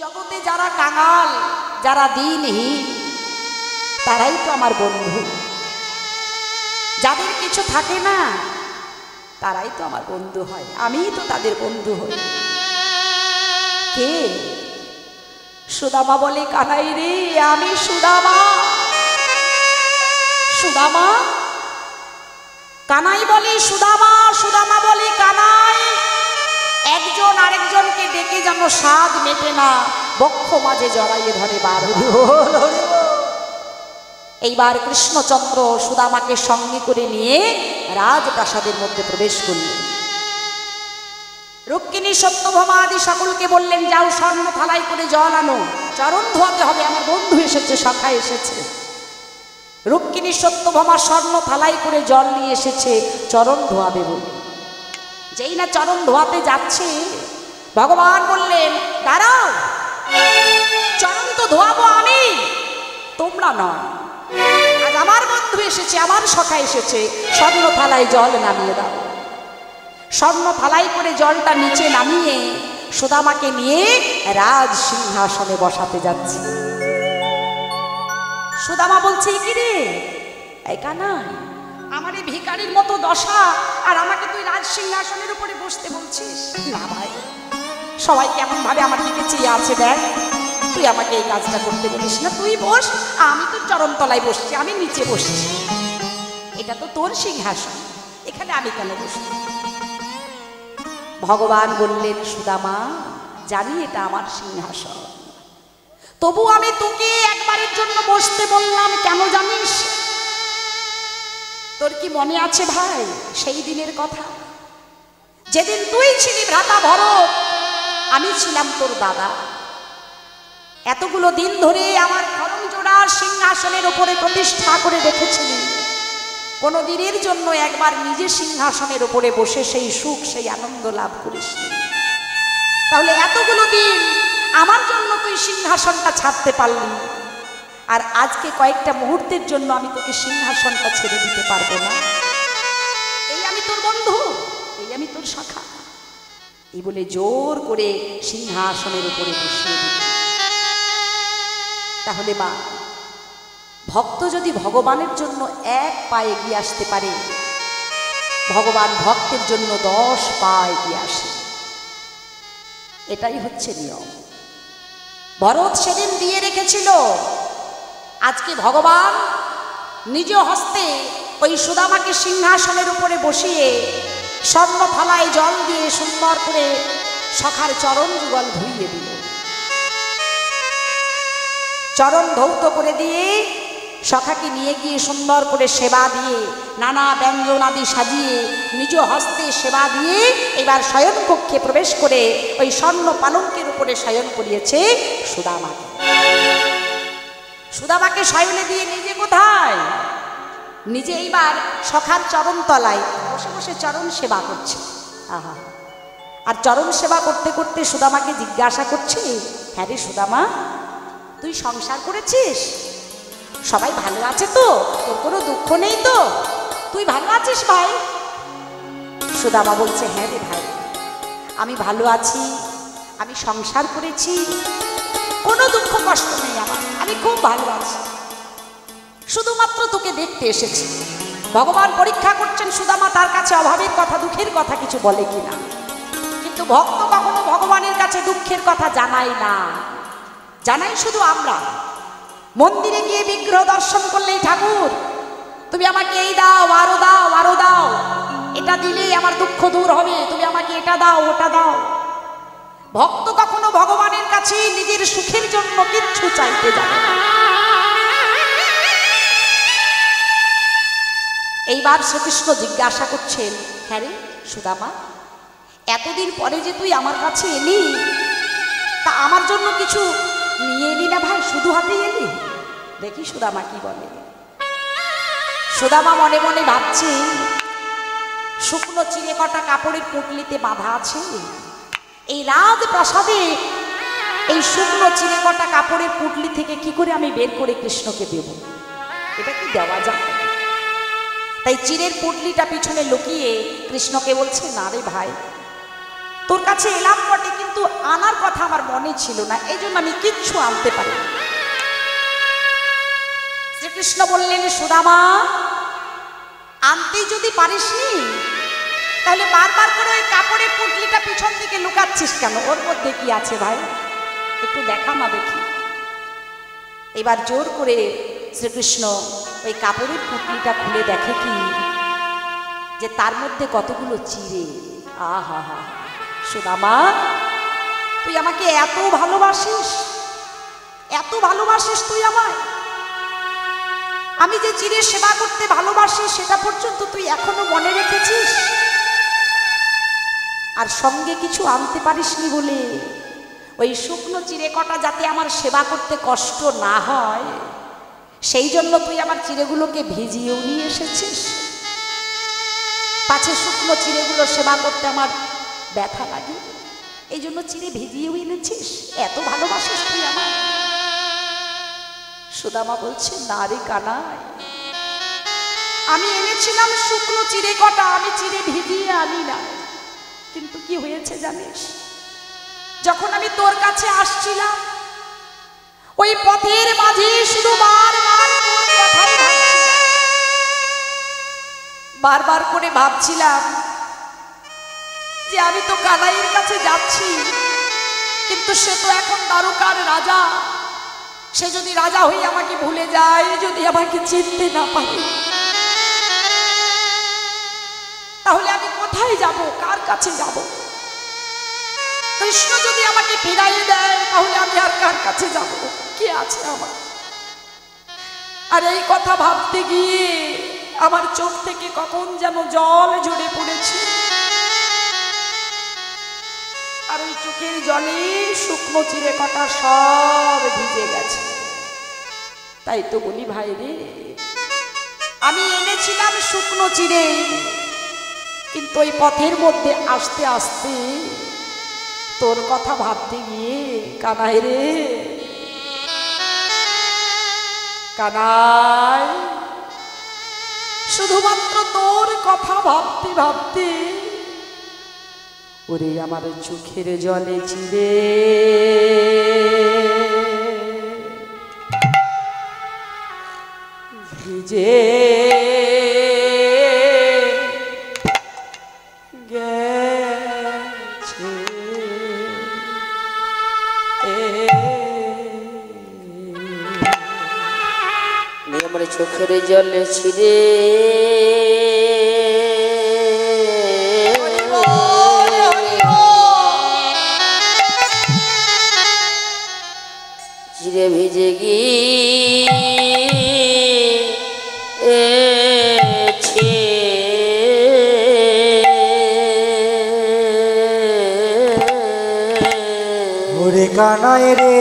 জগতে যারা কাঙাল, যারা দিনহীন, তারাই তো আমার বন্ধু। যাদের কিছু থাকে না তারাই তো আমার বন্ধু হয়, আমিই তো তাদের বন্ধু হই। কে? সুদামা বলে, কানাই রে আমি সুদামা। সুদামা? কানাই বলে সুদামা, সুদামা বলে কানাই। একজন আরেকজনকে ডেকে যেন স্বাদ মেটে না, বক্ষ মাঝে জড়াইয়ে ধরে বার। এইবার কৃষ্ণচন্দ্র সুদামাকে সঙ্গে করে নিয়ে রাজপ্রাসাদের মধ্যে প্রবেশ করলেন। রুক্মিণী সত্যভামা আদি সকলকে বললেন, যাও স্বর্ণ থালাই করে জল আনো, চরণ ধোয়াতে হবে, আমার বন্ধু এসেছে, সখা এসেছে। রুক্মিণী সত্যভামা স্বর্ণ থালাই করে জল নিয়ে এসেছে চরণ ধোয়াবে বলে। যেই না চরণ ধোয়াতে যাচ্ছে, ভগবান বললেন, দাঁড়াও, চরণ তো ধোয়াবো আমি, তোমরা নয়। আজ আমার বন্ধু এসেছে, আমার সখা এসেছে, স্বর্ণ থালায় জল নামিয়ে দাও। স্বর্ণ থালাই করে জলটা নিচে নামিয়ে সুদামাকে নিয়ে রাজ সিংহাসনে বসাতে যাচ্ছে। সুদামা বলছে, কি রে এই কানাই, আমার এই ভিখারির মতো দশা, আর আমাকে তুই রাজ সিংহাসনের উপরে বসতে বলছিস? না ভাই, সবাই কেমন ভাবে আমার দিকে চেয়ে আছে, দেখ, তুই আমাকে এই কাজটা করতে বলিস না। তুই বস, আমি তোর চরণ তলায় বসছি, আমি নিচে বসছি। এটা তো তোর সিংহাসন, এখানে আমি কেন বসবো? ভগবান বললেন, সুদামা জানি এটা আমার সিংহাসন, তবু আমি তোকে একবারের জন্য বসতে বললাম, কেন জানিস? তোর কি মনে আছে ভাই সেই দিনের কথা, যেদিন তুই ছিলি ভ্রাতা ভরত, আমি ছিলাম তোর দাদা। এতগুলো দিন ধরে আমার খরম জোড়ার সিংহাসনের উপরে প্রতিষ্ঠা করে রেখেছিলি, কোনো দিনের জন্য একবার নিজের সিংহাসনের উপরে বসে সেই সুখ, সেই আনন্দ লাভ করিস। তাহলে এতগুলো দিন আমার জন্য তুই সিংহাসনটা ছাড়তে পারলি, আর আজকে কয়েকটা মুহূর্তের জন্য আমি তোকে সিংহাসনটা ছেড়ে দিতে পারবো না? এই আমি তোর বন্ধু, এই আমি তোর সখা, এই বলে জোর করে সিংহাসনের উপরে বসিয়ে দিল। তাহলে মা, ভক্ত যদি ভগবানের জন্য এক পা এগিয়ে আসতে পারে, ভগবান ভক্তের জন্য 10 পা এগিয়ে আসে। এটাই হচ্ছে নিয়ম। ভরত সেদিন দিয়ে রেখেছিল, আজকে ভগবান নিজ হস্তে ওই সুদামাকে সিংহাসনের উপরে বসিয়ে স্বর্ণ থালায় জল দিয়ে সুন্দর করে সখার চরণ যুগল ধুইয়ে দিল। চরণ ধৌত করে দিয়ে সখাকে নিয়ে গিয়ে সুন্দর করে সেবা দিয়ে, নানা ব্যঞ্জন আদি সাজিয়ে নিজ হস্তে সেবা দিয়ে এবার শয়ন কক্ষে প্রবেশ করে ওই স্বর্ণ পালঙ্কের উপরে শয়ন করিয়েছে সুদামাকে। সুদামাকে শয়নে দিয়ে নিজে কোথায়? নিজে এইবার সখার চরণ তলায় বসে বসে চরণ সেবা করছে। আহা, আর চরণ সেবা করতে করতে সুদামাকে জিজ্ঞাসা করছে, হ্যাঁ রে সুদামা, তুই সংসার করেছিস? সবাই ভালো আছে তো? তোর কোনো দুঃখ নেই তো? তুই ভালো আছিস ভাই? সুদামা বলছে, হ্যাঁ রে ভাই, আমি ভালো আছি, আমি সংসার করেছি, কোনো দুঃখ কষ্ট নেই আমার, আমি খুব ভালো আছি, শুধুমাত্র তোকে দেখতে এসেছি। ভগবান পরীক্ষা করছেন সুদামা তার কাছে অভাবের কথা, দুঃখের কথা কিছু বলে কিনা। কিন্তু ভক্ত কখনো ভগবানের কাছে দুঃখের কথা জানায় না, জানাই শুধু আমরা। মন্দিরে গিয়ে বিগ্রহ দর্শন করলেই, ঠাকুর তুমি আমাকে এই দাও, আরো দাও, আরো দাও, এটা দিলেই আমার দুঃখ দূর হবে, তুমি আমাকে এটা দাও, ওটা দাও। ভক্ত কখনো ভগবানের কাছে নিজের সুখের জন্য কিচ্ছু চাইতে যাবে না। এইবার শ্রীকৃষ্ণ জিজ্ঞাসা করছেন, হ্যাঁ রে সুদামা, এতদিন পরে যে তুই আমার কাছে এলি, তা আমার জন্য কিছু নিয়ে এলি না ভাই? শুধু হাতেই এলি? দেখি সুদামা কি বলে। সুদামা মনে মনে ভাবছে, শুকনো চিড়ে কটা কাপড়ের পুটলিতে বাঁধা আছে, এই রাজপ্রাসাদে এই শুকনো চিড়ে কটা কাপড়ের পুটলি থেকে কি করে আমি বের করে কৃষ্ণকে দেব? এটা কি দেওয়া যায়? তাই চিড়ের পুটলিটা পিছনে লুকিয়ে কৃষ্ণকে বলছে, না রে ভাই, তোর কাছে এলাম বটে, কিন্তু আনার কথা আমার মনে ছিল না, এই জন্য আমি কিচ্ছু আনতে পারি। শ্রীকৃষ্ণ বললেন, সুদামা, আনতেই যদি পারিসনি তাহলে বারবার করে ওই কাপড়ের পুঁটলিটা পিছন থেকে লুকাচ্ছিস কেন? ওর মধ্যে কি আছে ভাই, একটু দেখা না দেখি। এবার জোর করে শ্রীকৃষ্ণ ওই কাপড়ের পুঁটলিটা খুলে দেখে কি, যে তার মধ্যে কতগুলো চিড়ে। আহা হা, সুদামা, তুই আমাকে এত ভালোবাসিস, এত ভালোবাসিস তুই আমায়, আমি যে চিড়ে সেবা করতে ভালোবাসি সেটা পর্যন্ত তুই এখনো মনে রেখেছিস, আর সঙ্গে কিছু আনতে পারিসনি বলে ওই শুকনো চিড়ে কটা যাতে আমার সেবা করতে কষ্ট না হয় সেই জন্য তুই আমার চিড়েগুলোকে ভিজিয়েও নিয়ে এসেছিস, পাছে শুকনো চিড়েগুলো সেবা করতে আমার ব্যথা লাগে, এই জন্য চিড়ে ভিজিয়েও এনেছিস, এত ভালোবাসিস তুই আমার। সুদামা বলছে, না রে কানাই, আমি এনেছিলাম শুকনো চিড়ে কটা, আমি চিড়ে ভিজিয়ে আনি না। কিন্তু কি হয়েছে জানিস, যখন আমি তোর কাছে আসছিলাম ওই পথের মাঝে শুধু বারবার তোর কথাই ভাবছিলাম, বারবার করে ভাবছিলাম যে আমি তো কানাইয়ের কাছে যাচ্ছি, কিন্তু সে তো এখন দ্বারকার রাজা, সে যদি রাজা হয়ে আমাকে ভুলে যায়, যদি আমাকে চিনতে না পারে, তাহলে আমি কোথায় যাব, কার কাছে যাব? কৃষ্ণ যদি আমাকে ফিরাইয়ে দেয় তাহলে আমি আর কার কাছে যাব, কে আছে আমার? আর এই কথা ভাবতে গিয়ে আমার চোখ থেকে কখন যেন জল ঝরে পড়েছে, আর ওই চোখের জলে শুকনো চিড়ে কটা সব ভিজে গেছে। তাই তো বলি ভাই রে, আমি এনেছিলাম শুকনো চিড়ে, কিন্তু ওই পথের মধ্যে আস্তে আস্তে তোর কথা ভাবতে গিয়ে কানাই রে, কানাই, শুধুমাত্র তোর কথা ভাবতে ভাবতে ওরে আমার চোখের জলে চিড়ে ভিজে গেছে। আমার চোখের জলে ছিড়ে চিড়ে ভিজে গিয়েছে। ওরে কানাই রে,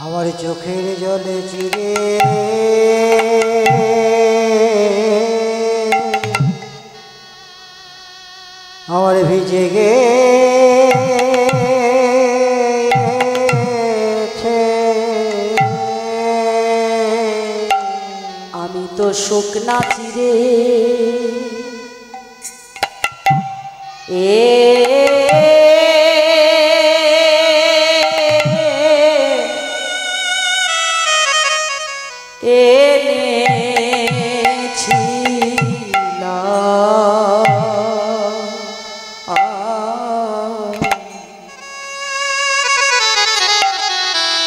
আমার চোখের জলে চিড়ে আমার ভিজে গেছে। আমি তো শুকনা চিড়ে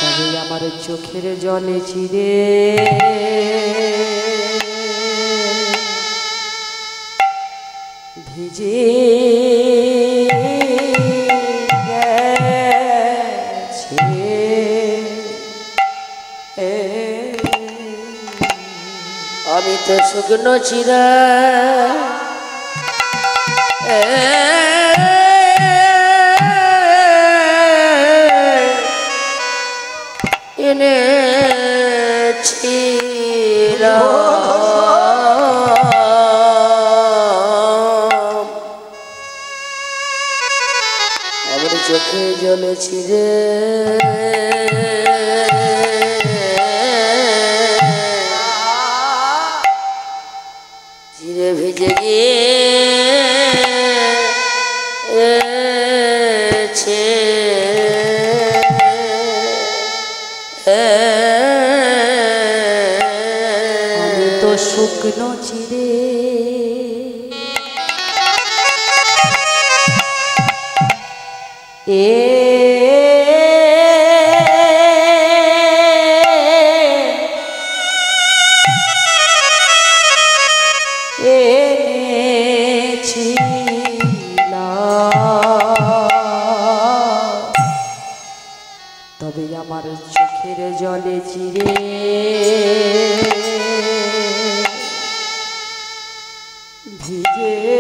তবে আমার চোখের জলে চিড়ে ভিজে গেছে। আমি তো শুকনো চিড়া এনেছিলাম, আমার চোখে জলে ছিড়ে চিরে ভিজে গিয়েছে আমি তো শুকনো চিরে তবে আমার চোখের জলে চিরে ভিজে গেছে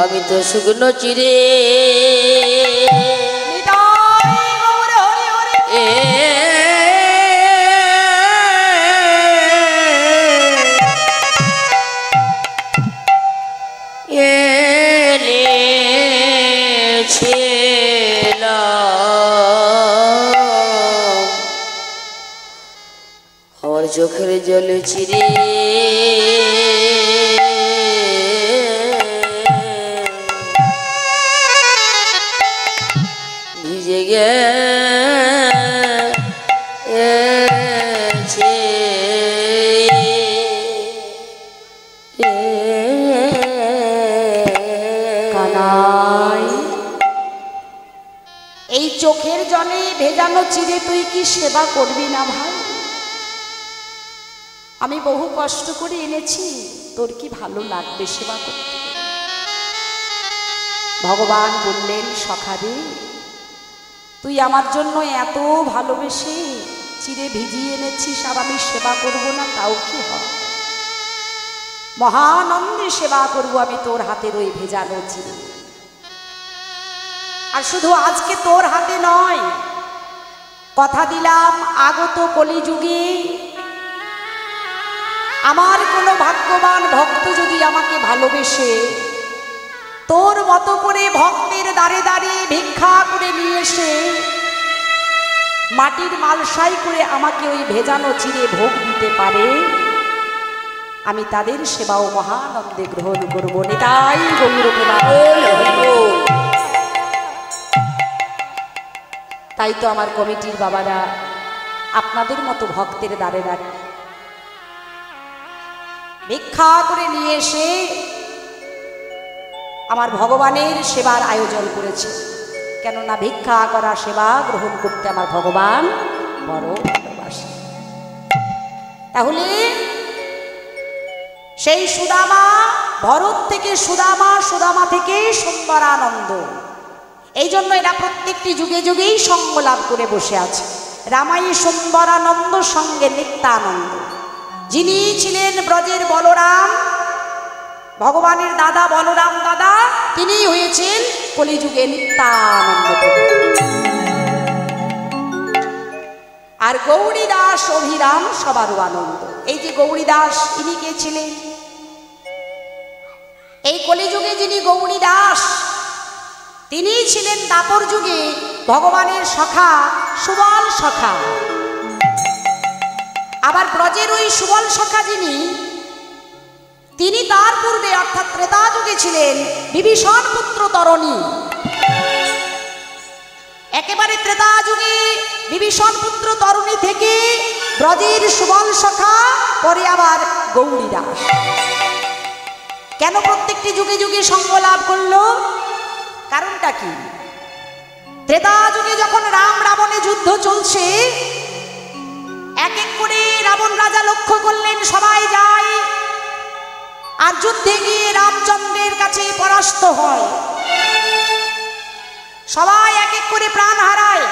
আমি তো শুকনো চিরে আমার চোখের জলে চিরে ভিজে গেছে কানাই এই চোখের জলে ভেজানো চিরে তুই কি সেবা করবি না ভাই? আমি বহু কষ্ট করে এনেছি, তোর কি ভালো লাগবে সেবা করতে? ভগবান বললেন, সখারে তুই আমার জন্য এত ভালোবেসে চিরে ভিজিয়ে এনেছিস, আর আমি সেবা করব না তাও কি হয়? মহানন্দে সেবা করব আমি তোর হাতের ওই ভেজানো চিরে। আর শুধু আজকে তোর হাতে নয়, কথা দিলাম আগত কলিযুগে আমার কোনো ভাগ্যবান ভক্ত যদি আমাকে ভালোবেসে তোর মতো করে ভক্তের দ্বারে দ্বারে ভিক্ষা করে নিয়ে এসে মাটির মালসাই করে আমাকে ওই ভেজানো চিরে ভোগ দিতে পারে, আমি তাদের সেবাও মহানন্দে গ্রহণ করবো। নিতাই গৌর প্রেমানন্দ। তাই তো আমার কমিটির বাবারা আপনাদের মতো ভক্তের দ্বারে দ্বারে ভিক্ষা করে নিয়ে এসে আমার ভগবানের সেবার আয়োজন করেছে। কেননা ভিক্ষা করা সেবা গ্রহণ করতে আমার ভগবান বড় ভালোবাসে। তাহলে সেই সুদামা, ভরত থেকে সুদামা, সুদামা থেকে সুন্দরানন্দ, এই জন্য এরা প্রত্যেকটি যুগে যুগেই সঙ্গ লাভ করে বসে আছে। রামাই সুন্দরানন্দ সঙ্গে নিত্যানন্দ, যিনি ছিলেন ব্রজের বলরাম, ভগবানের দাদা বলরাম দাদা, তিনি হয়েছেন কলিযুগে নিত্যানন্দ। আর গৌরী দাস অভিরাম সবারও আনন্দ। এই যে গৌরী দাস, ইনি কে ছিলেন? এই কলিযুগে যিনি গৌরী দাস, তিনি ছিলেন দাপর যুগে ভগবানের সখা, সুবল সখা। আবার ব্রজের ওই সুবল সখা যিনি, তিনি তার পূর্বে অর্থাৎ ত্রেতা যুগে ছিলেন বিভীষণ পুত্র তরণী। একেবারে ত্রেতা যুগে বিভীষণ পুত্র তরণী থেকে ব্রজের সুবল সখা, পরে আবার গৌরী দাস। কেন প্রত্যেকটি যুগে যুগে সঙ্গ লাভ করলো? কারণটা কি? ত্রেতা যুগে যখন রাম রাবণে যুদ্ধ চলছে, এক এক করে রাবণ রাজা লক্ষ্য করলেন সবাই যায়, আর যুদ্ধে গিয়ে রামচন্দ্রের কাছে পরাস্ত হয়। সবাই এক এক করে প্রাণ হারায়।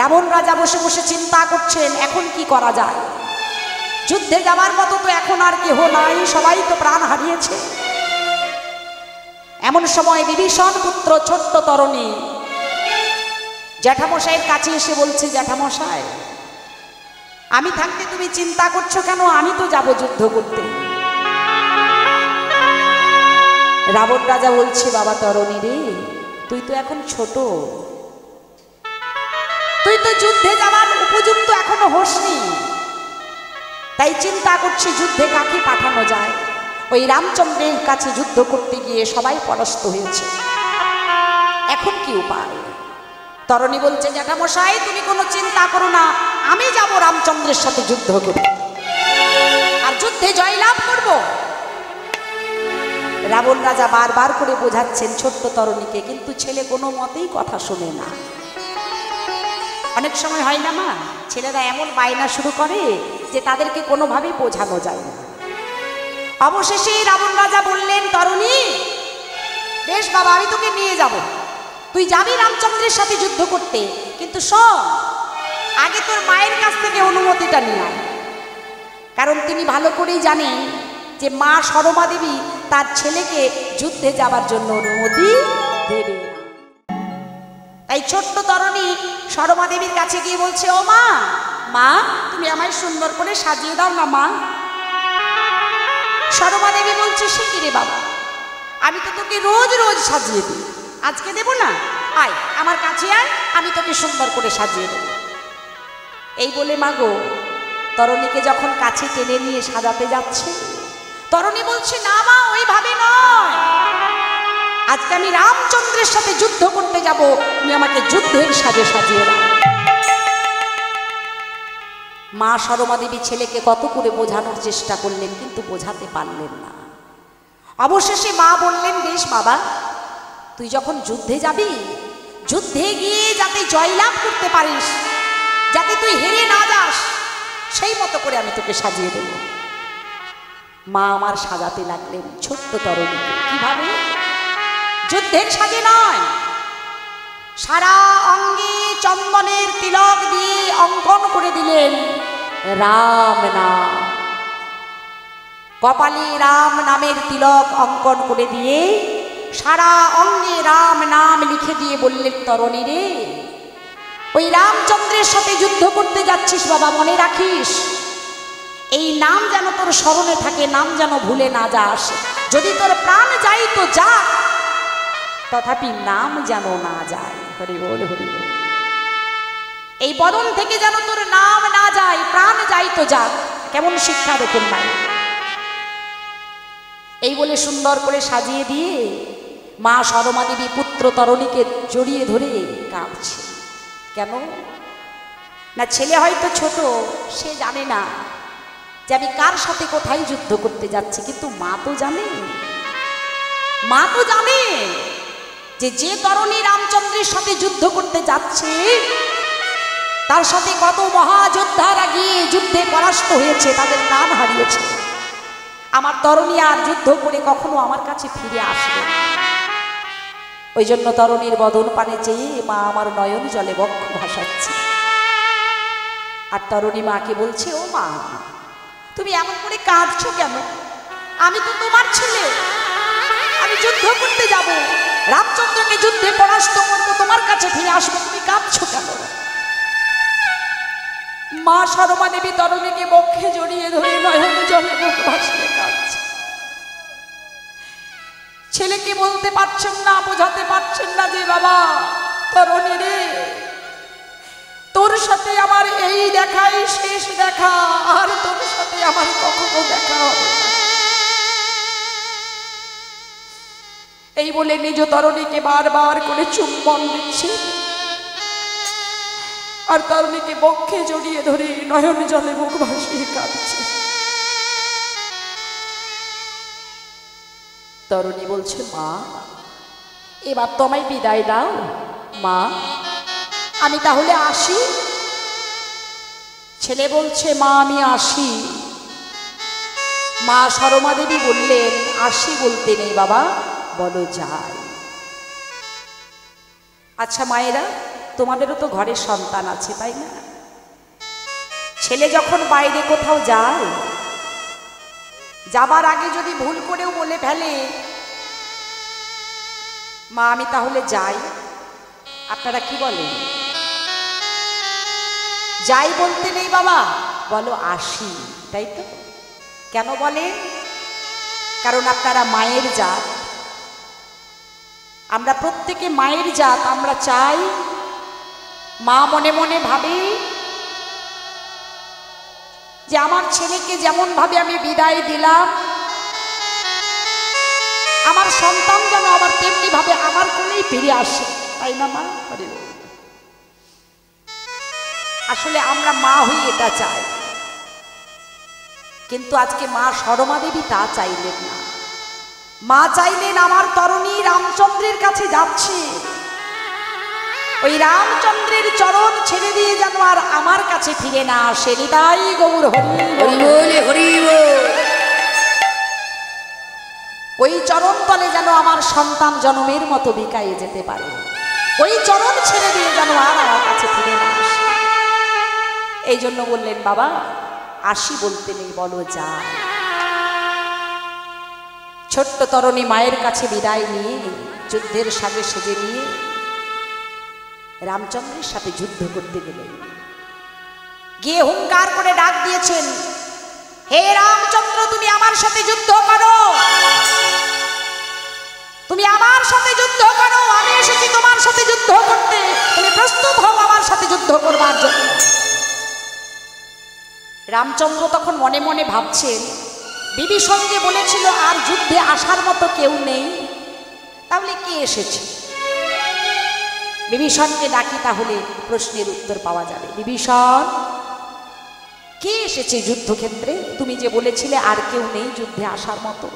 রাবণ রাজা বসে বসে চিন্তা করছেন, এখন কি করা যায়? যুদ্ধে যাবার মতো তো এখন আর কেহ নাই, সবাই তো প্রাণ হারিয়েছে। এমন সময় বিভীষণ পুত্র ছোট্ট তরণী জ্যাঠামশাইয়ের কাছে এসে বলছে, জ্যাঠামশাই আমি থাকতে তুমি চিন্তা করছো কেন? আমি তো যাব যুদ্ধ করতে। রাবণ রাজা বলছে, বাবা তরণী রে, তুই তো এখন ছোট, তুই তো যুদ্ধে যাওয়ার উপযুক্ত এখনো হোসনি, তাই চিন্তা করছি যুদ্ধে কাকে পাঠানো যায়। ওই রামচন্দ্রের কাছে যুদ্ধ করতে গিয়ে সবাই পরাস্ত হয়েছে, এখন কি উপায়? তরণী বলছে, জ্যাঠামশাই তুমি কোনো চিন্তা করো না, আমি যাব রামচন্দ্রের সাথে যুদ্ধ করতে, আর যুদ্ধে জয়লাভ করব। রাবণ রাজা বারবার করে বোঝাচ্ছেন ছোট্ট তরণীকে, কিন্তু ছেলে কোনো মতেই কথা শোনে না। অনেক সময় হয় না মা, ছেলেরা এমন বায়না শুরু করে যে তাদেরকে কোনোভাবেই বোঝানো যায় না। অবশেষে রাবণ রাজা বললেন, তরণী বেশ বাবা, আমি তোকে নিয়ে যাব, তুই যাবি রামচন্দ্রের সাথে যুদ্ধ করতে, কিন্তু শোন, আগে তোর মায়ের কাছ থেকে অনুমতিটা নিয়ে আয়। কারণ তিনি ভালো করেই জানেন যে মা সরমা দেবী তার ছেলেকে যুদ্ধে যাবার জন্য অনুমতি দেবে না। তাই ছোট্ট তরণী সরমা দেবীর কাছে গিয়ে বলছে, ও মা, মা তুমি আমায় সুন্দর করে সাজিয়ে দাও না মা। সরমা দেবী বলছে, সে কি রে বাবা, আমি তো তোকে রোজ রোজ সাজিয়ে দিই, আজকে দেব না? আয় আমার কাছে আয়, আমি তোকে সুন্দর করে সাজিয়ে দেব। এই বলে মাগো তরণীকে যখন কাছে টেনে নিয়ে সাজাতে যাচ্ছে, তরণী বলছে, না মা, ওইভাবে নয়, আজকে আমি রামচন্দ্রের সাথে যুদ্ধ করতে যাব, তুমি আমাকে যুদ্ধের সাজে সাজিয়ে দাও। মা সরমা দেবী ছেলেকে কত করে বোঝানোর চেষ্টা করলেন, কিন্তু বোঝাতে পারলেন না। অবশেষে মা বললেন, বেশ বাবা, তুই যখন যুদ্ধে যাবি, যুদ্ধে গিয়ে যাতে জয়লাভ করতে পারিস, যাতে তুই হেরে না যাস, সেই মতো করে আমি তোকে সাজিয়ে দেব। মা আমার সাজাতে লাগলেন ছোট্ট তরণীকে। কিভাবে? যুদ্ধের সাজে নয়, সারা অঙ্গে চন্দনের তিলক দিয়ে অঙ্কন করে দিলেন রাম নাম। কপালে রাম নামের তিলক অঙ্কন করে দিয়ে সারা অঙ্গে রাম নাম লিখে দিয়ে বললেন, তরণী রে, ওই রামচন্দ্রের সাথে যুদ্ধ করতে যাচ্ছিস বাবা, মনে রাখিস এই নাম যেন তোর স্মরণে থাকে, নাম যেন ভুলে না যাস। যদি তোর প্রাণ যাই তো যা, তথাপি নাম যেন না যায়। হরি বল, হরি বল। এই বরণ থেকে যেন তোর নাম না যায়, প্রাণ যাই তো যাক। কেমন শিক্ষা দেখুন ভাই। এই বলে সুন্দর করে সাজিয়ে দিয়ে মা সরমা দেবী পুত্র তরণীকে জড়িয়ে ধরে কাঁদছে। কেন না, ছেলে হয়তো ছোট, সে জানে না যে আমি কার সাথে কোথায় যুদ্ধ করতে যাচ্ছি, কিন্তু মা তো জানে, মা তো জানে যে যে তরণী রামচন্দ্রের সাথে যুদ্ধ করতে যাচ্ছে তার সাথে কত মহাযোদ্ধারা গিয়ে যুদ্ধে পরাস্ত হয়েছে, তাদের প্রাণ হারিয়েছে। আমার তরণী আর যুদ্ধ করে কখনো আমার কাছে ফিরে আসবে না। ওই জন্য তরণীর বদন পানে চেয়ে মা আমার নয়ন জলে বক্ষ ভাসাচ্ছে। আর তরণী মাকে বলছে, ও মা, তুমি এমন করে কাঁদছো কেন? আমি তো তোমার ছেলে, আমি যুদ্ধ করতে যাব, রামচন্দ্রকে যুদ্ধে পরাস্ত করবো, তোমার কাছে ফিরে আসবো, তুমি কাঁদছো কেন? মা সরমা দেবী তরণীকে বক্ষে জড়িয়ে ধরে নয়ন জলে মুখ ভাসিয়ে কাঁদছে। ছেলেকে বলতে পারছেন না, বোঝাতে পারছেন না যে বাবা তরণী রে, তোর সাথে আমার এই দেখাই শেষ দেখা, আর তোর সাথে আমার কখনো দেখা হবে না। এই বলে নিজ তরণীকে বারবার করে চুম্বন দিচ্ছে, আর তরণীকে বক্ষে জড়িয়ে ধরে নয়ন জলে মুখ ভাসিয়ে কাঁদছে। তরণী বলছে, মা এবার তো আমায় বিদায় দাও, মা আমি তাহলে আসি। ছেলে বলছে, মা আমি আসি। মা সরমা দেবী বললেন, আসি বলতে নেই বাবা, বলো যাই। আচ্ছা মায়েরা, তোমাদেরও তো ঘরের সন্তান আছে, তাই না? ছেলে যখন বাইরে কোথাও যায়, যাবার আগে যদি ভুল করেও বলে ফেলে, মা আমি তাহলে যাই, আপনারা কি বলেন? যাই বলতে নেই বাবা, বলো আসি, তাই তো? কেন বলেন? কারণ আপনারা মায়ের জাত, আমরা প্রত্যেকে মায়ের জাত, আমরা চাই, মা মনে মনে ভাবে যে আমার ছেলেকে যেমন ভাবে আমি বিদায় দিলাম, আমার সন্তান যেন আবার তেমনি ভাবে আমার কোলেই ফিরে আসে, তাই না মা? আসলে আমরা মা হই এটা চাই, কিন্তু আজকে মা সরমা দেবী তা চাইলেন না। মা চাইলেন আমার তরুণী রামচন্দ্রের কাছে যাচ্ছে, ওই রামচন্দ্রের চরণ ছেড়ে দিয়ে যেন আর আমার কাছে ফিরে না আসে। নিতাই গৌর হরি হরি বল, হরি বল। ওই চরণ তলে যেন আমার সন্তান জন্মের মতো বিকায়ে যেতে পারে, ওই চরণ ছেড়ে দিয়ে যেন আর আমার কাছে ফিরে না আসে। এই জন্য বললেন, বাবা আসি বলতে নেই, বলো যা। ছোট্ট তরুণী মায়ের কাছে বিদায় নিয়ে যুদ্ধের সাজে সেজে নিয়ে রামচন্দ্রের সাথে যুদ্ধ করতে গেলেন। গিয়ে হুঙ্কার করে ডাক দিয়েছেন, হে রামচন্দ্র, তুমি আমার সাথে যুদ্ধ করো, তুমি আমার সাথে যুদ্ধ করো, আমি এসেছি তোমার সাথে যুদ্ধ করতে, তুমি প্রস্তুত হও আমার সাথে যুদ্ধ করবার জন্য। রামচন্দ্র তখন মনে মনে ভাবছেন, বিভীষণ যে বলেছিল আর যুদ্ধে আসার মতো কেউ নেই, তাহলে কে এসেছে? বিভীষণকে ডাকি, তাহলে প্রশ্নের উত্তর পাওয়া যাবে। বিভীষণ, কে এসেছে যুদ্ধক্ষেত্রে? তুমি যে বলেছিলে আর কেউ নেই যুদ্ধে আসার মতো।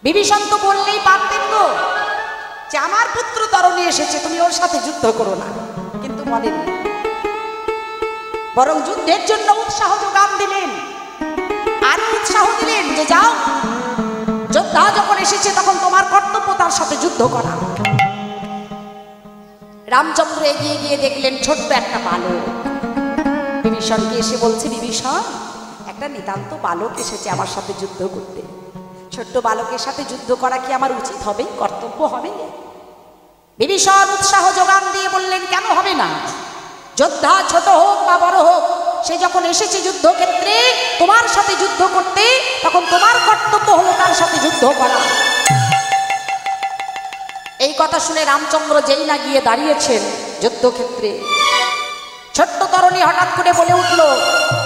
বিভীষণ তো বললেই পারতেন গো যে আমার পুত্র তরুণী এসেছে, তুমি ওর সাথে যুদ্ধ করো না, কিন্তু বলেননি, বরং যুদ্ধের জন্য উৎসাহ যোগান দিলেন, আর উৎসাহ দিলেন যে যাও, যোদ্ধা যখন এসেছে তখন তোমার কর্তব্য তার সাথে যুদ্ধ করা। রামচন্দ্র এগিয়ে গিয়ে দেখলেন ছোট্ট একটা বালক বিভীষণকে এসে বলছে, বিভীষণ, একটা নিতান্ত বালক এসেছে আমার সাথে যুদ্ধ করতে। ছোট্ট বালকের সাথে যুদ্ধ করা কি আমার উচিত হবে, কর্তব্য হবে? বিভীষণ উৎসাহ যোগান দিয়ে বললেন, কেন হবে না? যোদ্ধা ছোট হোক বা বড় হোক, সে যখন এসেছে যুদ্ধক্ষেত্রে তোমার সাথে যুদ্ধ করতে, তখন তোমার কর্তব্য হলো তার সাথে যুদ্ধ করা। এই কথা শুনে রামচন্দ্র যেই না গিয়ে দাঁড়িয়েছেন যুদ্ধক্ষেত্রে, ছোট্ট তরুণী হঠাৎ করে বলে উঠল,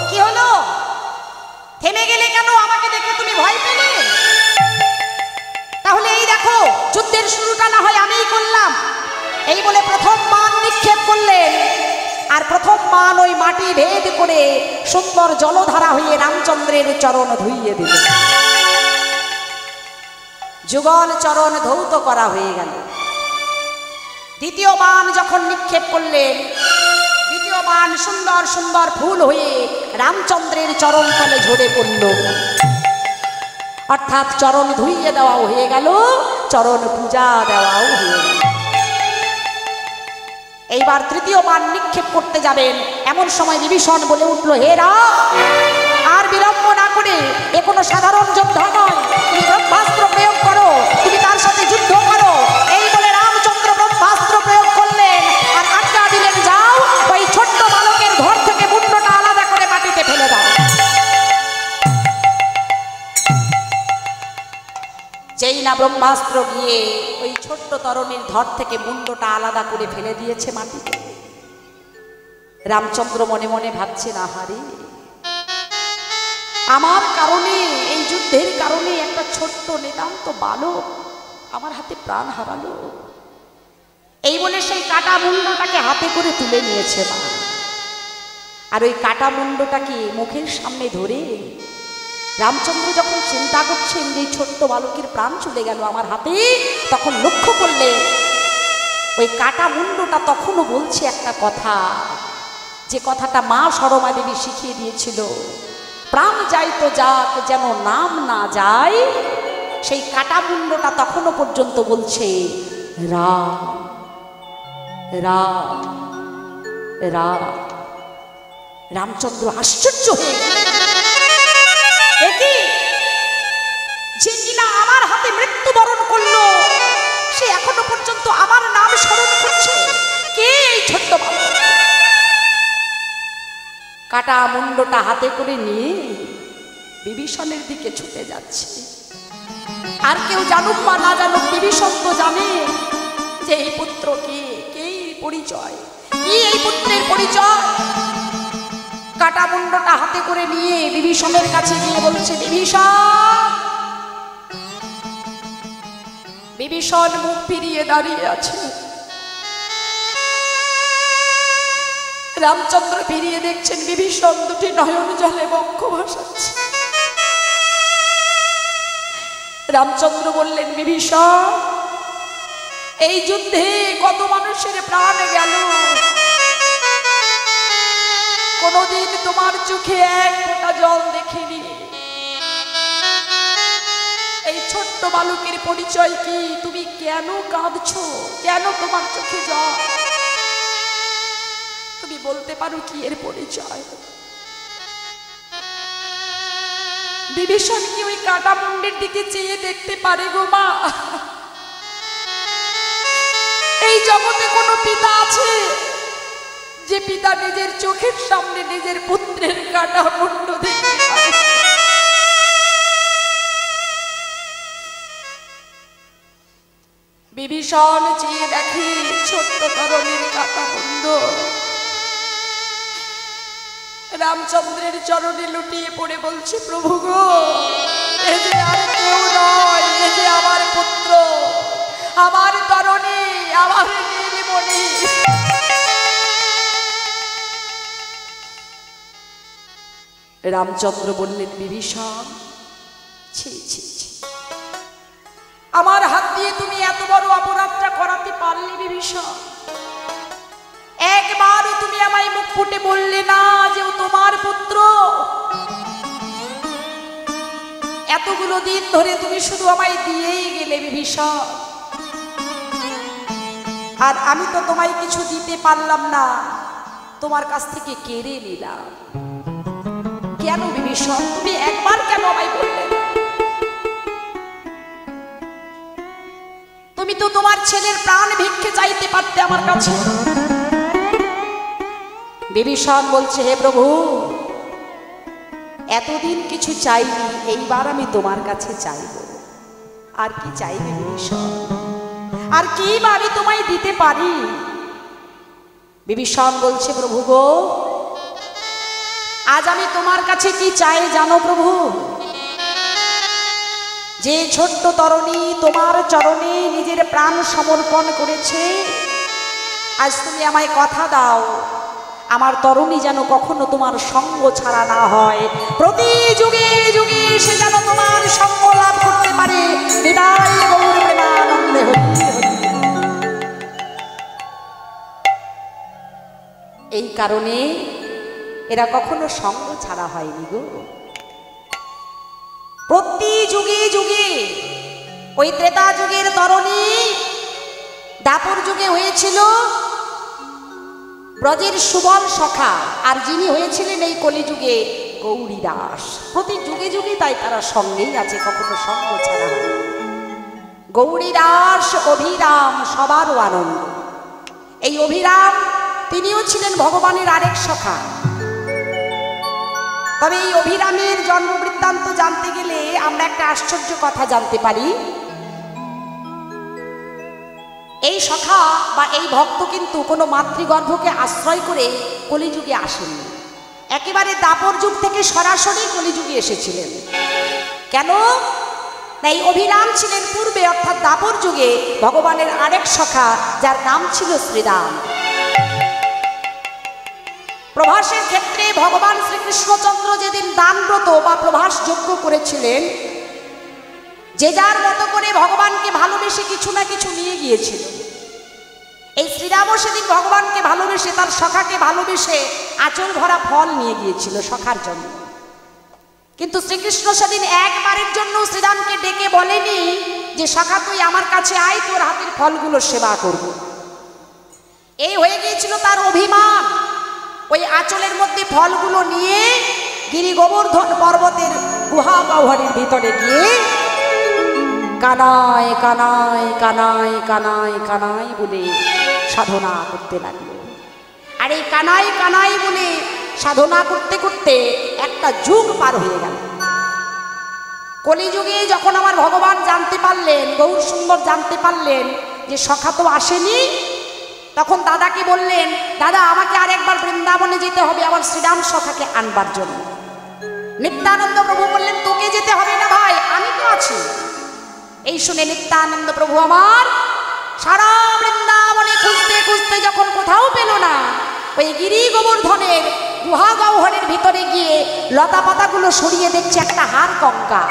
কি হলো, থেমে গেলে কেন? আমাকে দেখে তুমি ভয় পেলে? তাহলে এই দেখো, যুদ্ধের শুরুটা না হয় আমিই করলাম। এই বলে প্রথম বাণ নিক্ষেপ করলেন, আর প্রথম বাণ ওই মাটি ভেদ করে সুন্দর জলধারা হয়ে রামচন্দ্রের চরণ ধুইয়ে দিল। যুগল চরণ ধৌত করা হয়ে গেল। দ্বিতীয় বাণ যখন নিক্ষেপ করলেন, দ্বিতীয় বাণ সুন্দর সুন্দর ফুল হয়ে রামচন্দ্রের চরণ তলে ঝরে পড়ল, অর্থাৎ চরণ ধুইয়ে দেওয়াও হয়ে গেল, চরণ পূজা দেওয়াও হয়ে গেল। এইবার তৃতীয় বাণ নিক্ষেপ করতে যাবেন, এমন সময় বিভীষণ বলে উঠল, হে রাম, আর বিলম্ব না করে, এ কোনো সাধারণ যোদ্ধা নয়, তুমি ব্রহ্মাস্ত্র প্রয়োগ করো, তুমি তার সাথে যুদ্ধ করো। এই বলে রামচন্দ্র ব্রহ্মাস্ত্র প্রয়োগ করলেন, আর আজ্ঞা দিলেন, যাও ওই ছোট্ট বালকের ঘর থেকে মুন্ডটা আলাদা করে মাটিতে ফেলে দাও। যেই না ব্রহ্মাস্ত্র গিয়ে ওই ছোট্ট তরুণীর ধর থেকে মুন্ডটা আলাদা করে ফেলে দিয়েছে মাটিতে, রামচন্দ্র মনে মনে ভাবছেন, আহারে, আমার কারণে, এই যুদ্ধের কারণে একটা ছোট্ট নিতান্ত বালক আমার হাতে প্রাণ হারালো। এই বলে সেই কাটা মুন্ডটাকে হাতে করে তুলে নিয়েছে মা, আর ওই কাটা মুন্ডটাকে মুখের সামনে ধরে রামচন্দ্র যখন চিন্তা করছেন যে ছোট্ট বালকের প্রাণ চলে গেল আমার হাতে, তখন লক্ষ্য করলে ওই কাটা মুন্ডটা তখনও বলছে একটা কথা, যে কথাটা মা সরমা দেবী শিখিয়ে দিয়েছিল, প্রাণ যাই তো যাক, যেন নাম না যায়। সেই কাটা মুন্ডটা তখনও পর্যন্ত বলছে, রাম রাম রাম। রামচন্দ্র আশ্চর্য হয়ে গেল, যে কিনা আমার হাতে মৃত্যুবরণ করলো, সে এখনো পর্যন্ত আমার নাম স্মরণ করছে, কে এই ছোট্ট বালক? কাটা মুন্ডটা হাতে করে নিয়ে বিভীষণের দিকে ছুটে যাচ্ছে। আর কেউ জানুক বা না জানুক, বিভীষণ তো জানে পুত্র কে, কে পরিচয়, কি এই পুত্রের পরিচয়? কাটা মুন্ডটা হাতে করে নিয়ে বিভীষণের কাছে গিয়ে বলছে, বিভীষণ। বিভীষণ মুখ ফিরিয়ে দাঁড়িয়ে আছে। রামচন্দ্র ফিরিয়ে দেখছেন বিভীষণ দুটি নয়ন জলে বক্ষ ভাসাচ্ছে। রামচন্দ্র বললেন, বিভীষণ, এই যুদ্ধে কত মানুষের প্রাণ গেল, কোনদিন তোমার চোখে এক ফোঁটা জল দেখিনি। এই ছোট্ট বালকের পরিচয় কি? তুমি কেন কাঁদছো? কেন তোমার চোখে জল? তুমি বলতে পারো কি এর পরিচয়? বিভীষণ কি ওই কাটা মুন্ডের দিকে চেয়ে দেখতে পারে গো মা? এই জগতে কোনো পিতা আছে যে পিতা নিজের চোখের সামনে নিজের পুত্রের কাটা মুন্ড দেখতে পারে? বিভীষণ চেয়ে দেখে ছোট্ট তরুণীর কাটা মুন্ড। রামচন্দ্রের চরণে লুটিয়ে পড়ে বলছে, প্রভু গো, এ যে আর কেউ নয়, এ যে আমার পুত্র, আমার তরণী, আমার নীলমণি। রামচন্দ্র বললেন, বিভীষণ, ছি ছি ছি, আমার হাত দিয়ে তুমি এত বড় অপরাধটা করাতে পারলে বিভীষণ? একবারও তুমি আমায় মুখ ফুটে বললে না যে ও তোমার পুত্র। এতগুলো দিন ধরে তুমি শুধু আমায় দিয়েই গেলে বিভীষণ, আর আমি তো তোমায় কিছু দিতে পারলাম না, তোমার কাছ থেকে কেড়ে নিলাম। কেন বিভীষণ? তুমি একবার কেন আমায় বললে? তুমি তো তোমার ছেলের প্রাণ ভিক্ষে চাইতে পারতে আমার কাছে। বিভীষণ বলছে, হে প্রভু, এতদিন কিছু চাইনি, এইবার আমি তোমার কাছে চাইব। আর কি চাইবে বিভীষণ? আর কি বা আমি তোমায় দিতে পারি? বিভীষণ বলছে, প্রভু গো, আজ আমি তোমার কাছে কি চাই জানো প্রভু? যে ছোট্ট তরুণী তোমার চরণে নিজের প্রাণ সমর্পণ করেছে, আজ তুমি আমায় কথা দাও, আমার তরুণী যেন কখনো তোমার সঙ্গ ছাড়া না হয়, প্রতি যুগে যুগে সে যেন তোমার সঙ্গ লাভ করতে পারে। বিদায় গৌর প্রেমানন্দে হরি হরি। এই কারণে এরা কখনো সঙ্গ ছাড়া হয়নি গো। প্রতি যুগে যুগে, ওই ত্রেতা যুগের তরুণী দাপর যুগে হয়েছিল ব্রজের সুবল সখা, আর যিনি হয়েছিলেন এই কলিযুগে গৌরী দাস। প্রতি যুগে যুগে তাই তারা সঙ্গেই আছে, কখনো সঙ্গ ছাড়া হয়। গৌরী দাস, অভিরাম সবারও আনন্দ। এই অভিরাম তিনিও ছিলেন ভগবানের আরেক সখা। তবে এই অভিরামের জন্ম বৃত্তান্ত জানতে গেলে আমরা একটা আশ্চর্য কথা জানতে পারি। এই সখা বা এই ভক্ত কিন্তু কোনো মাতৃগর্ভকে আশ্রয় করে কলিযুগে আসেননি, একেবারে দাপর যুগ থেকে সরাসরি কলিযুগে এসেছিলেন। কেন না, এই অভিরাম ছিলেন পূর্বে অর্থাৎ দাপর যুগে ভগবানের আরেক সখা, যার নাম ছিল শ্রীরাম। প্রভাসের ক্ষেত্রে ভগবান শ্রীকৃষ্ণচন্দ্র যেদিন দানব্রত বা প্রভাস যজ্ঞ করেছিলেন, যে যার মতো করে ভগবানকে ভালোবেসে কিছু না কিছু নিয়ে গিয়েছিল। এই শ্রীরামও সেদিন ভগবানকে ভালোবেসে, তার সখাকে ভালোবেসে আঁচল ভরা ফল নিয়ে গিয়েছিল সখার জন্য। কিন্তু শ্রীকৃষ্ণ সেদিন একবারের জন্য শ্রীরামকে ডেকে বলেনি যে সখা তুই আমার কাছে আয়, তোর হাতের ফলগুলো সেবা করব। এই হয়ে গিয়েছিল তার অভিমান। ওই আঁচলের মধ্যে ফলগুলো নিয়ে গিরি গোবর্ধন পর্বতের গুহা গহ্বরের ভিতরে গিয়ে কানায় কানায় কানায় কানায় কানায় বলে সাধনা করতে লাগলো। আর এই কানায় কানায় বলে সাধনা করতে করতে একটা যুগ পার হয়ে গেল। কলিযুগে যখন আমার ভগবান জানতে পারলেন, গৌর সুন্দর জানতে পারলেন যে সখা তো আসেনি, তখন দাদাকে বললেন, দাদা আমাকে আরেকবার বৃন্দাবনে যেতে হবে আমার শ্রীরাম সখাকে আনবার জন্য। নিত্যানন্দ প্রভু বললেন, তোকে যেতে হবে না ভাই, আমি তো আছি। এই শুনে নিত্যানন্দ প্রভু আমার সারা বৃন্দাবনে খুঁজতে খুঁজতে যখন কোথাও পেল না, ওই গিরি গোবর্ধনের গুহা গহ্বরের ভিতরে গিয়ে লতা পাতাগুলো সরিয়ে দেখছে একটা হাড় কঙ্কা।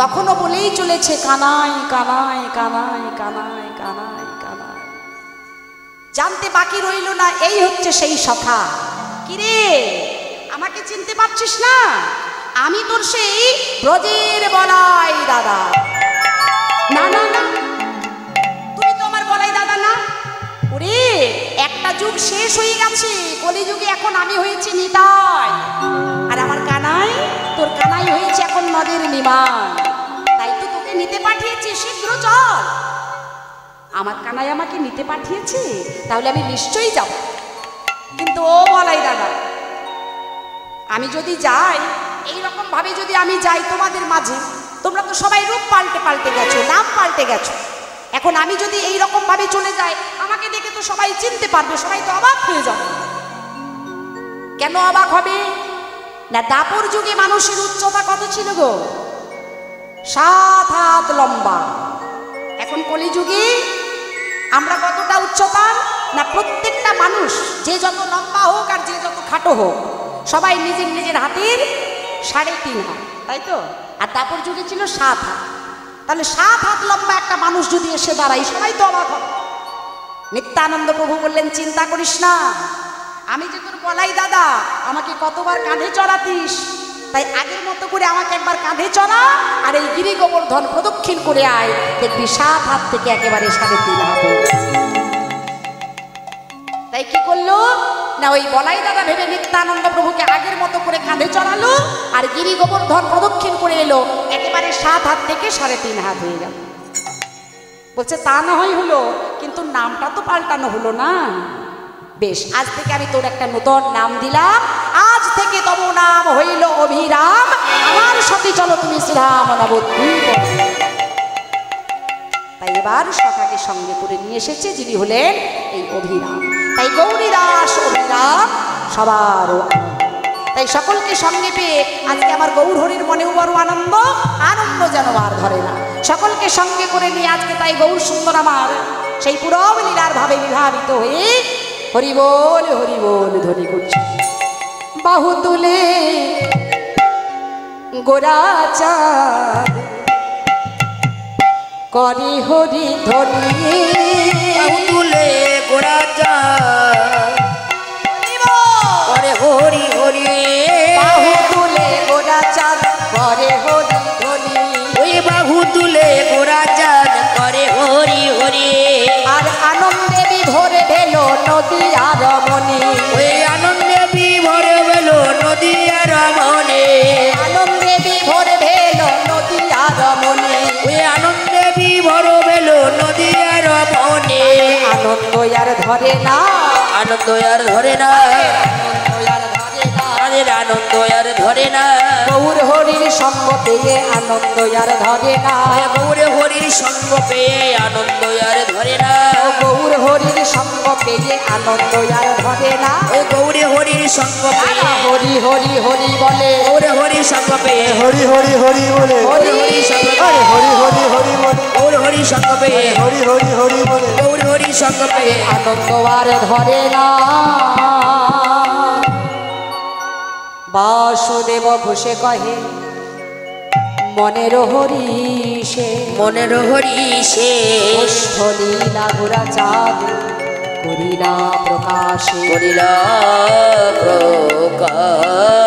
তখনও বলেই চলেছে, কানাই কানাই কানাই কানাই কানাই কানাই। জানতে বাকি রইল না, এই হচ্ছে সেই সখা। কিরে, আমাকে চিনতে পারছিস না? আমি তোর সেই ব্রজের বলাই দাদা। না না না, তুমি তো আমার বলাই দাদা না। ওরে, একটা যুগ শেষ হয়ে গেছে, কলিযুগে এখন আমি হয়েছি নিতাই, আর আমার কানাই, তোর কানাই হয়েছে এখন নদের নিমাই। তাই তো তোকে নিতে পাঠিয়েছি, শীঘ্র চল। আমার কানাই আমাকে নিতে পাঠিয়েছে, তাহলে আমি নিশ্চয়ই যাব। কিন্তু ও বলাই দাদা, আমি যদি যাই, এইরকম ভাবে যদি আমি যাই তোমাদের মাঝে, তোমরা তো সবাই রূপ পাল্টে পাল্টে গেছো, নাম পাল্টে গেছো। এখন আমি যদি এইরকম ভাবে চলে যাই, আমাকে দেখে তো সবাই চিনতে পারবে, সবাই তো অবাক হয়ে যাবে। কেন অবাক হবে না? দাপর যুগে মানুষের উচ্চতা কত ছিল গো? 7 হাত লম্বা। এখন কলিযুগে আমরা কতটা উচ্চতার না? প্রত্যেকটা মানুষ, যে যত লম্বা হোক আর যে যত খাটো হোক, সবাই নিজের নিজের হাতের 3.5 হাত, তাই তো? আর দাপর যুগে ছিল 7 হাত। তাহলে 7 হাত লম্বা একটা মানুষ যদি এসে দাঁড়ায়, সবাই তো অবাক হবে। নিত্যানন্দ প্রভু বললেন, চিন্তা করিস না, আমি যে তোর বলাই দাদা, আমাকে কতবার কাঁধে চড়াতিস, তাই আগের মতো করে আমাকে একবার কাঁধে চড়া, আর এই গিরি গোবর্ধন প্রদক্ষিণ করে আয়, দেখবি 7 হাত থেকে একেবারে 3.5 হাত হয়ে গেছে। তাই কি করলো না, ওই বলাই দাদা ভেবে নিত্যানন্দ প্রভুকে আগের মতো করে কাঁধে চড়ালো, আর গিরি গোবর্ধন প্রদক্ষিণ করে এলো, একেবারে 7 হাত থেকে 3.5 হাত হয়ে গেল। বলছে, তা না হয় হলো, কিন্তু নামটা তো পাল্টানো হলো না। বেশ, আজ থেকে আমি তোর একটা নতুন নাম দিলাম, আজ থেকে তব নাম হইল অভিরাম, আমার সাথে চলো তুমি শ্রীরাম নবদ্বী। তাই এবার সখাকে সঙ্গে করে নিয়ে এসেছে, যিনি হলেন এই অভিরাম। তাই গৌরীদাস অভিরাম সবার আনন্দ। তাই সকলকে সঙ্গে পেয়ে আজকে আমার গৌর হরির মনেও বড় আনন্দ, আনন্দ যেন আর ধরে না। সকলকে সঙ্গে করে নিয়ে আজকে তাই গৌর সুন্দর আমার সেই পুরব লীলার ভাবে বিভাবিত হয়ে হরি বল ধ্বনি করছে। বাহু তুলে গোরাচাঁদ করে হরি ধ্বনি, বাহু তুলে গোরাচাঁদ করে হরি হরি। বাহু তুলে গোরাচাঁদ করে হরি ধ্বনি, ওই বাহু তুলে গোরাচাঁদ করে হরি হরি। আর আনন্দে বিভোর ভেল নদী আর মনি, ওই আনন্দে বিভোর ভেল নদী আর মনে, আনন্দে বিভোর ভেল নদী আর মনি, ওই আনন্দে বিভোর ভেল নদী আর মনে। আনন্দ আর ধরে না, আনন্দ আর ধরে না, আনন্দ আর ধরে না, তাদের আনন্দ আর ধরে না। গৌর হরির সঙ্গ পেয়ে আনন্দ আর ধরে না, গৌর হরির সঙ্গ পেয়ে আনন্দ আর ধরে না। গৌর হরির সঙ্গ পেয়ে আনন্দ আর ধরে না। ওই গৌর হরির সঙ্গ পেয়ে হরি হরি হরি বলে, গৌর হরির সঙ্গ পেয়ে হরি হরি হরি বলে, গৌর হরির সঙ্গ আরে পেয়ে হরি হরি হরি বলে, গৌর হরির সঙ্গ পেয়ে হরি হরি হরি বলে, গৌর হরির সঙ্গ পেয়ে আনন্দ আর ধরে না। বাসুদেব ঘোষে কহে মনের হরিষে, মনের হরিষে লীলা গোরাচাঁদ করিলা প্রকাশে, করিলা প্রকাশ।